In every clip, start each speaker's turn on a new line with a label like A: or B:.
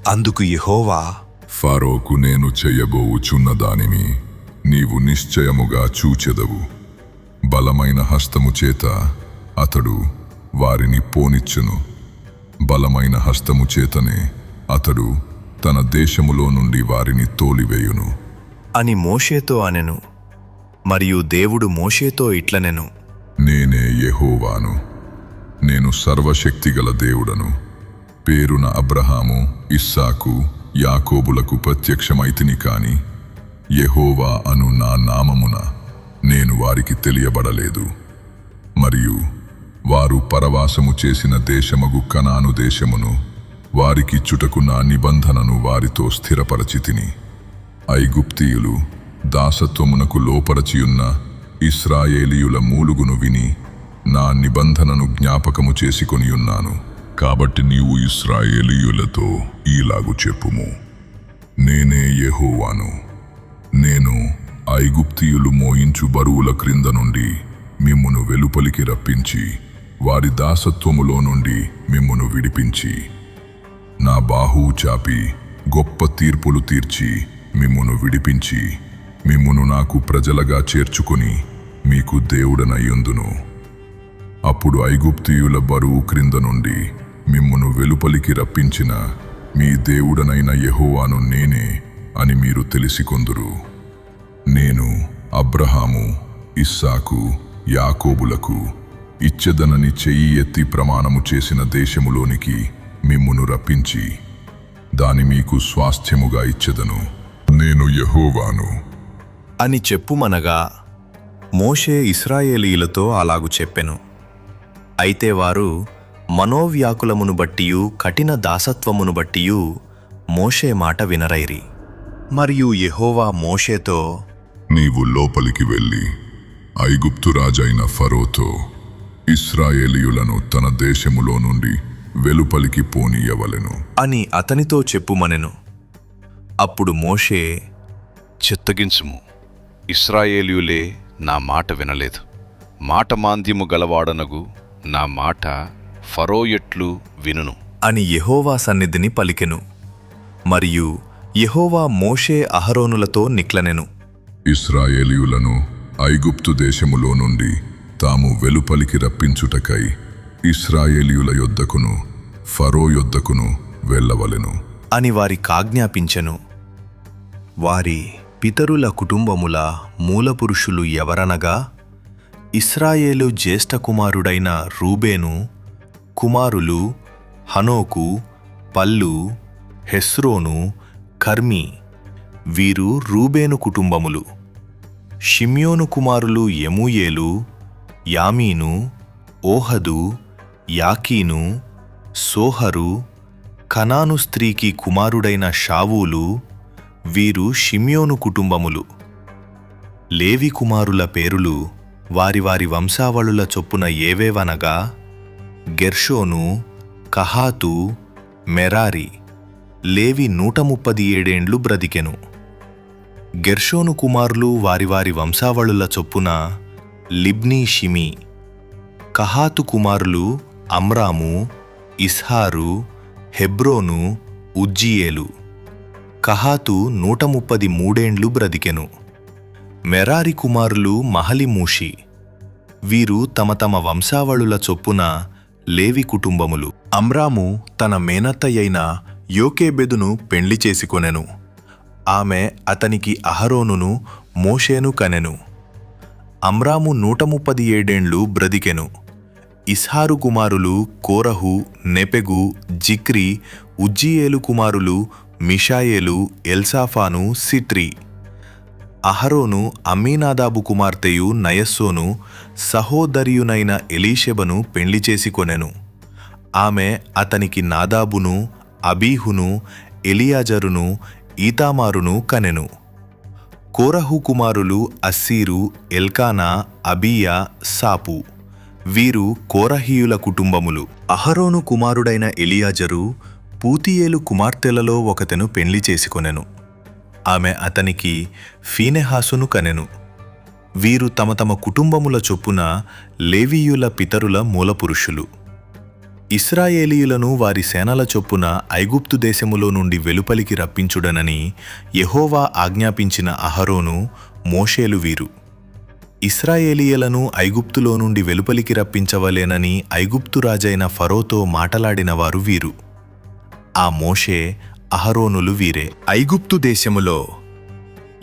A: అందుకు యెహోవా,
B: ఫరోకు నేను చెయ్యబోవుచున్న దానిని నీవు నిశ్చయముగా చూచెదవు. బలమైన హస్తము చేత అతడు వారిని పోనిచ్చును. బలమైన హస్తము చేతనే అతడు తన దేశములో నుండి వారిని తోలివేయును
A: అని మోషేతో అనెను. మరియు దేవుడు మోషేతో ఇట్లనెను,
B: నేనే యెహోవాను. నేను సర్వశక్తిగల దేవుడను. పేరున అబ్రహాము, ఇస్సాకు, యాకోబులకు ప్రత్యక్షమైతిని కాని యెహోవా అను నా నామమున నేను వారికి తెలియబడలేదు. మరియు వారు పరవాసము చేసిన దేశమగు కనాను దేశమును వారికిచ్చుటకు నా నిబంధనను వారితో స్థిరపరచితిని. ఐగుప్తీయులు దాసత్వమునకు లోపరచియున్న ఇశ్రాయేలీయుల మూలుగును విని నా నిబంధనను జ్ఞాపకము చేసుకొనియున్నాను. కాబట్టి నీవు ఇశ్రాయేలీయులతో ఈలాగు చెప్పుము, నేనే యెహోవాను. నేను ఐగుప్తీయులు మోయించు బరువుల క్రింద నుండి మిమ్మును వెలుపలికి రప్పించి వారి దాసత్వములో నుండి మిమ్మును విడిపించి నా బాహువు చాపి గొప్ప తీర్పులు తీర్చి మిమ్మును విడిపించి మిమ్మును నాకు ప్రజలగా చేర్చుకొని మీకు దేవుడనయ్యుందును. అప్పుడు ఐగుప్తీయుల బరువు క్రింద నుండి మిమ్మును వెలుపలికి రప్పించిన మీ దేవుడనైన యెహోవాను నేనే అని మీరు తెలిసికొందురు. నేను అబ్రహాము, ఇస్సాకు, యాకోబులకు ఇచ్చెదనని చెయ్యి ఎత్తి ప్రమాణము చేసిన దేశములోనికి మిమ్మును రప్పించి దాని మీకు స్వాస్థ్యముగా ఇచ్చెదను. నేను యెహోవాను
A: అని చెప్పుమనగా మోషే ఇశ్రాయేలీయులతో అలాగు చెప్పెను. అయితే వారు మనోవ్యాకులమును బట్టియు కఠిన దాసత్వమును బట్టియు మోషే మాట వినరైరి. మరియు యెహోవా మోషేతో,
B: నీవు లోపలికి వెళ్ళి ఐగుప్తు రాజైన ఫరోతో ఇశ్రాయేలీయులను తన దేశములో నుండి వెలుపలికి పోనీయవలెను
A: అని అతనితో చెప్పుమనెను. అప్పుడు మోషే,
C: చిత్తగించుము, ఇశ్రాయేలీయులే నా మాట వినలేదు. మాట మాంద్యము గలవాడనగు నా మాట ఫరో ఎట్లు వినును
A: అని యెహోవా సన్నిధిని పలికెను. మరియు యెహోవా మోషే అహరోనులతో నిక్లనెను.
B: ఇశ్రాయేలీయులను ఐగుప్తు దేశములో నుండి తాము వెలుపలికి రప్పించుటకై ఇశ్రాయేలీయుల యొద్దకును ఫరో యొద్దకును వెళ్ళవలెను
A: అని వారికాజ్ఞాపించెను. వారి పితరుల కుటుంబముల మూలపురుషులు ఎవరనగా ఇశ్రాయేలు జ్యేష్ఠ కుమారుడైన రూబేను కుమారులు హనోకు, పల్లు, హెస్రోను, కర్మీ. వీరు రూబేను కుటుంబములు. షిమ్యోను కుమారులు యెమూయేలు, యామీను, ఓహదు, యాకీను, సోహరు, కనాను స్త్రీకి కుమారుడైన షావూలు. వీరు షిమ్యోను కుటుంబములు. లేవి కుమారుల పేరులు వారి వారి వంశావళుల చొప్పున ఏవేవనగా గెర్షోను, కహాతు, మెరారి. లేవి 137 బ్రతికెను. గెర్షోను కుమారులు వారి వారి వంశావళుల చొప్పున లిబ్నీ, షిమీ. కహాతు కుమారులు అమ్రాము, ఇస్హారు, హెబ్రోను, ఉజ్జీయేలు. కహాతు 133 బ్రతికెను. మెరారి కుమారులు మహలిమూషి. వీరు తమ తమ వంశావళుల చొప్పున లేవి కుటుంబములు. అమ్రాము తన మేనత్తయైన యోకేబెదును పెండ్లి చేసుకొనెను. ఆమె అతనికి అహరోనును మోషేను కనెను. అమ్రాము 137 బ్రతికెను. ఇస్హారు కుమారులు కోరహు, నెపెగు, జిక్రి. ఉజ్జీయేలు కుమారులు మిషాయేలు, ఎల్సాఫాను, సిట్రి. అహరోను అమ్మీనాదాబు కుమార్తెయు నయస్సోను సహోదరియునైన ఎలీషెబను పెండ్లి చేసుకొనెను. ఆమె అతనికి నాదాబును, అబీహును, ఎలియాజరును, ఈతామారును కనెను. కోరహు కుమారులు అస్సీరు, ఎల్కానా, అబీయా, సాపు. వీరు కోరహీయుల కుటుంబములు. అహరోను కుమారుడైన ఎలియాజరు పూతియేలు కుమార్తెలలో ఒకతెను పెండ్లి చేసుకొనెను. ఆమె అతనికి ఫీనెహాసును కనెను. వీరు తమ తమ కుటుంబముల చొప్పున లేవీయుల పితరుల మూలపురుషులు. ఇశ్రాయేలీయులను వారి సేనల చొప్పున ఐగుప్తు దేశములో నుండి వెలుపలికి రప్పించుడనని యెహోవా ఆజ్ఞాపించిన అహరోను మోషేలు వీరు. ఇశ్రాయేలీయులను ఐగుప్తులో నుండి వెలుపలికి రప్పించవలేనని ఐగుప్తు రాజైన ఫరోతో మాటలాడినవారు వీరు. ఆ మోషే అహరోనులు వీరే. ఐగుప్తు దేశములో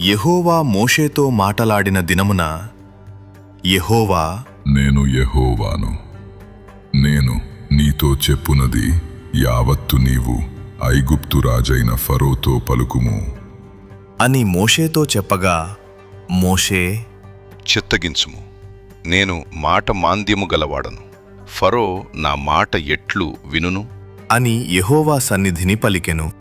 A: యెహోవా మోషేతో మాటలాడిన దినమున యెహోవా,
B: నేను యెహోవాను. నేను నీతో చెప్పునది యావత్తు నీవు ఐగుప్తు రాజైన ఫరోతో పలుకుము
A: అని మోషేతో చెప్పగా, మోషే,
C: చిత్తగించుము, నేను మాట మాంద్యము గలవాడను. ఫరో నా మాట ఎట్లు వినును?
A: అని యెహోవా సన్నిధిని పలికెను.